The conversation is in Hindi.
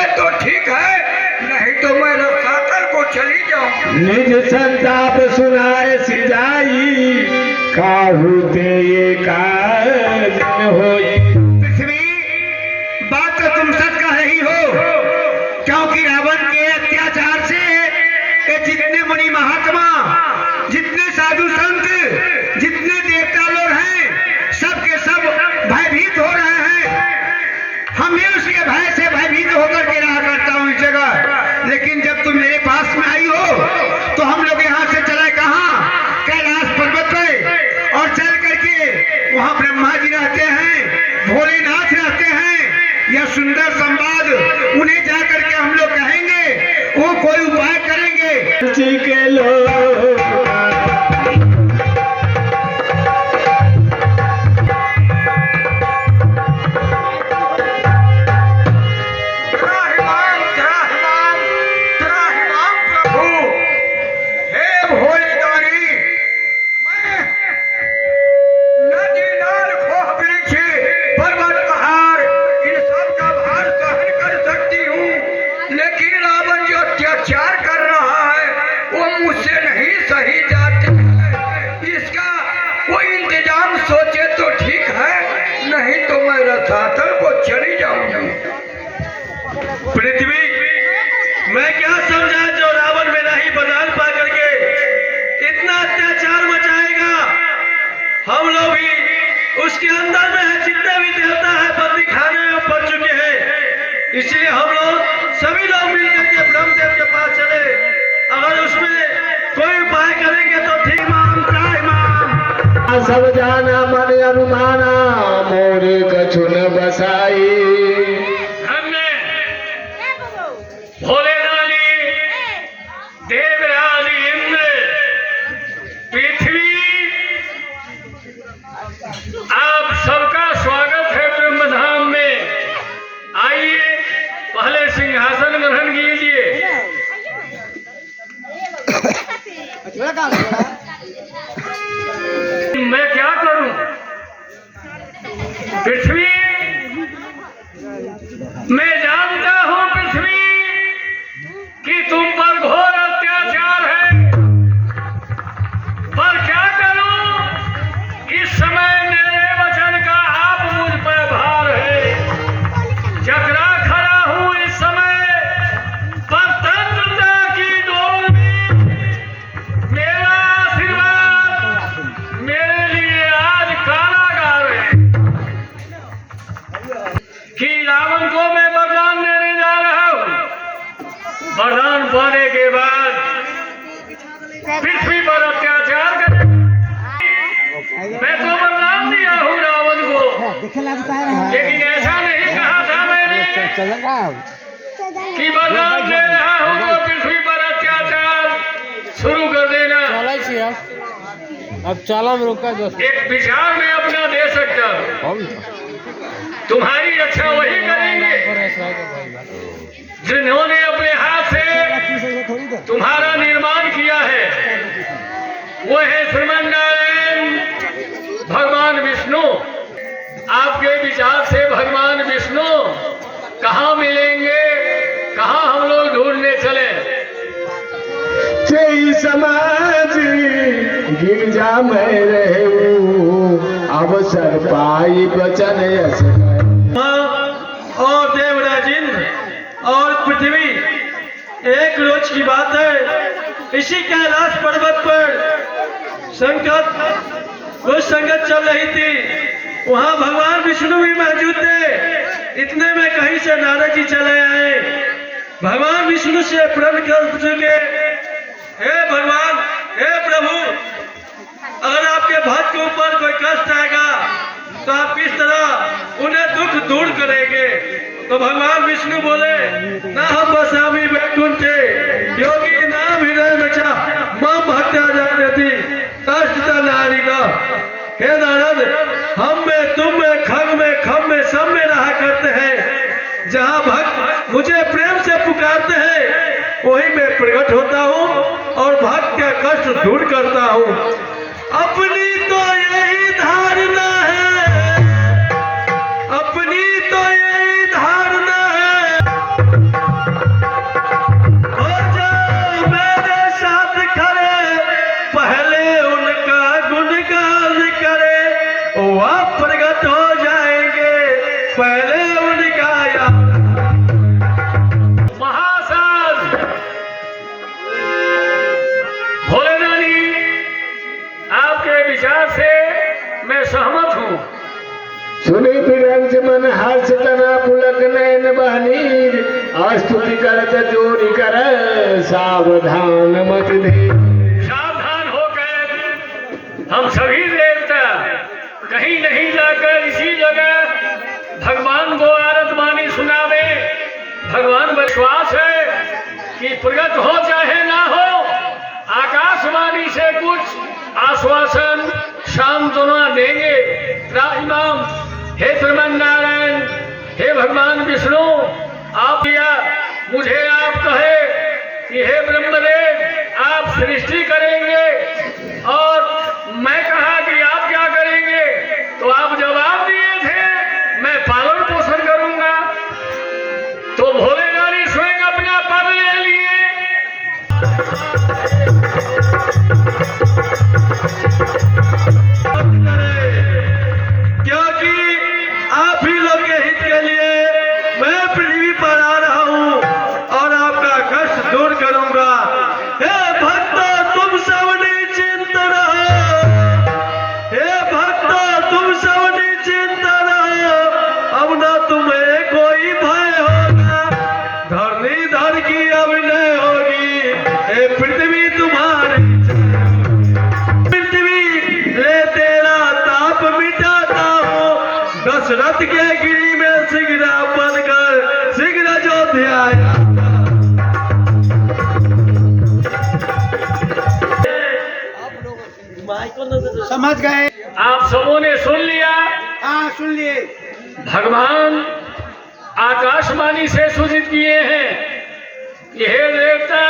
तो ठीक है, नहीं तो मैं रसातल को चली जाऊंगी। निज संताप सुनाए सिजाई, काहू ते ये काज न होई। पृथ्वी, बात तो तुम सच कह रही हो, क्योंकि रावण के अत्याचार से ये जितने मुनि महात्मा, जितने साधु संत, जितने देवता लोग हैं, सब के सब भयभीत हो रहे हैं। हम भी उसके भय से भयभीत होकर के रहा करता हूँ इस जगह। लेकिन जब तुम मेरे पास में आई हो तो हम लोग यहाँ से चले कहाँ? कैलाश पर्वत पे, और चल करके वहाँ ब्रह्मा जी रहते हैं, भोलेनाथ रहते हैं। यह सुंदर संवाद उन्हें जा करके हम लोग कहेंगे, वो कोई उपाय करेंगे। जी के लोग रसातल को चली जाऊंगी। पृथ्वी, मैं क्या समझा जो रावण मेरा ही बदल पा करके इतना अत्याचार मचाएगा। हम लोग भी उसके अंदर में है, जितने भी देवता है बंदी खाने में पड़ चुके हैं। इसलिए हम लोग सभी लोग मिलकर के ब्रह्मदेव के पास चले। अगर उसमें कोई उपाय करेंगे तो ठीक। सब जाना मन अनुमाना, मोर कछु न बसाई। हमने भोलेनाथी, देवराज इंद्र, पृथ्वी, आप सबका स्वागत है ब्रह्मधाम में। आइए पहले सिंहासन ग्रहण कीजिए। मैं क्या करूं? पृथ्वी, मैं जानता हूं पृथ्वी कि तुम पर घोर अत्याचार है, पर क्या करूं? इस समय मेरे वचन का आप मुझ पर भार है। जकरा खड़ा हूं इस समय पर तंत्रता की डोर में। मेरा आशीर्वाद मेरे लिए आज कारागार है कि रावण को मैं वरदान देने जा रहा हूं। वरदान पाने के बाद पृथ्वी पर अत्याचार कर। मैं तो वरदान दिया हूं रावण को, लेकिन ऐसा नहीं कहा था मैंने कि वरदान दे रहा हूं तो पृथ्वी पर अत्याचार शुरू कर देना। अब चाला में रोका जो एक विचार में अपना दे सकता हूं। तुम्हारी रक्षा वही करेंगे जिन्होंने अपने हाथ से तुम्हारा निर्माण किया है। वो है श्रीमन नारायण भगवान विष्णु। आपके विचार से भगवान विष्णु कहाँ मिलेंगे, कहाँ हम लोग ढूंढने चले? जय समाज गिरजा में रहूं, अवसर पाई बचन यश। और देवराज इंद्र और पृथ्वी, एक रोज की बात है, इसी कैलाश पर्वत पर संगत चल रही थी। वहां भगवान विष्णु भी मौजूद थे। इतने में कहीं से नारद जी चले आए। भगवान विष्णु से प्रण कर चुके, हे भगवान, हे प्रभु, अगर आपके भक्त के ऊपर कोई कष्ट आएगा तो आप किस तरह उन्हें दुख दूर करेंगे? तो भगवान विष्णु बोले, ना हम बसामी बैकुंठे योगी नाम हृदय बचा मां भक्त्या जाती कष्ट नारी का। हे नारद, हम में, तुम में, खग में, खम में, सब में रहा करते हैं। जहाँ भक्त मुझे प्रेम से पुकारते हैं वही मैं प्रकट होता हूँ और भक्त का कष्ट दूर करता हूँ। अपनी तो यही धारणा है, अपनी तो यही धारणा है। सहमत हूँ। सुनी फिरंज मन हर्ष तना पुलक नयन बहनीर स्तुति करत जोरी कर सावधान मत दे। सावधान होकर हम सभी देवता कहीं नहीं जाकर इसी जगह भगवान को आरतवाणी सुनावे। भगवान विश्वास है कि प्रगट हो चाहे ना हो, आकाशवाणी से कुछ आश्वासन सांत्वना देंगे। त्राहिमाम, हे श्रीमन नारायण, हे भगवान विष्णु, आप या मुझे आप कहे कि हे ब्रह्मदेव आप सृष्टि करेंगे, और मैं कहा कि आप क्या करेंगे, तो आप जवाब दिए थे मैं पालन पोषण करूंगा। तो भोले नारी स्वयं अपना पद ले लिए। क्योंकि आप ही लोग के हित के लिए मैं पृथ्वी पर आ रहा हूँ और आपका कष्ट दूर करूंगा। हे भक्तों तुम सब निश्चिंत रहो, हे भक्तों तुम सब निश्चिंत रहो, अब न तुम्हें कोई भय होगा, धरनी धर की अब नहीं होगी। हे पृथ्वी तुम्हारी ले तेरा ताप मिटाता हूँ, दशरथ के गिरी में शीघ्र बनकर शीघ्र अयोध्या आया। समझ गए? आप सबों ने सुन लिया? हाँ सुन लिए। भगवान आकाशवाणी से सूचित किए हैं कि हे देवता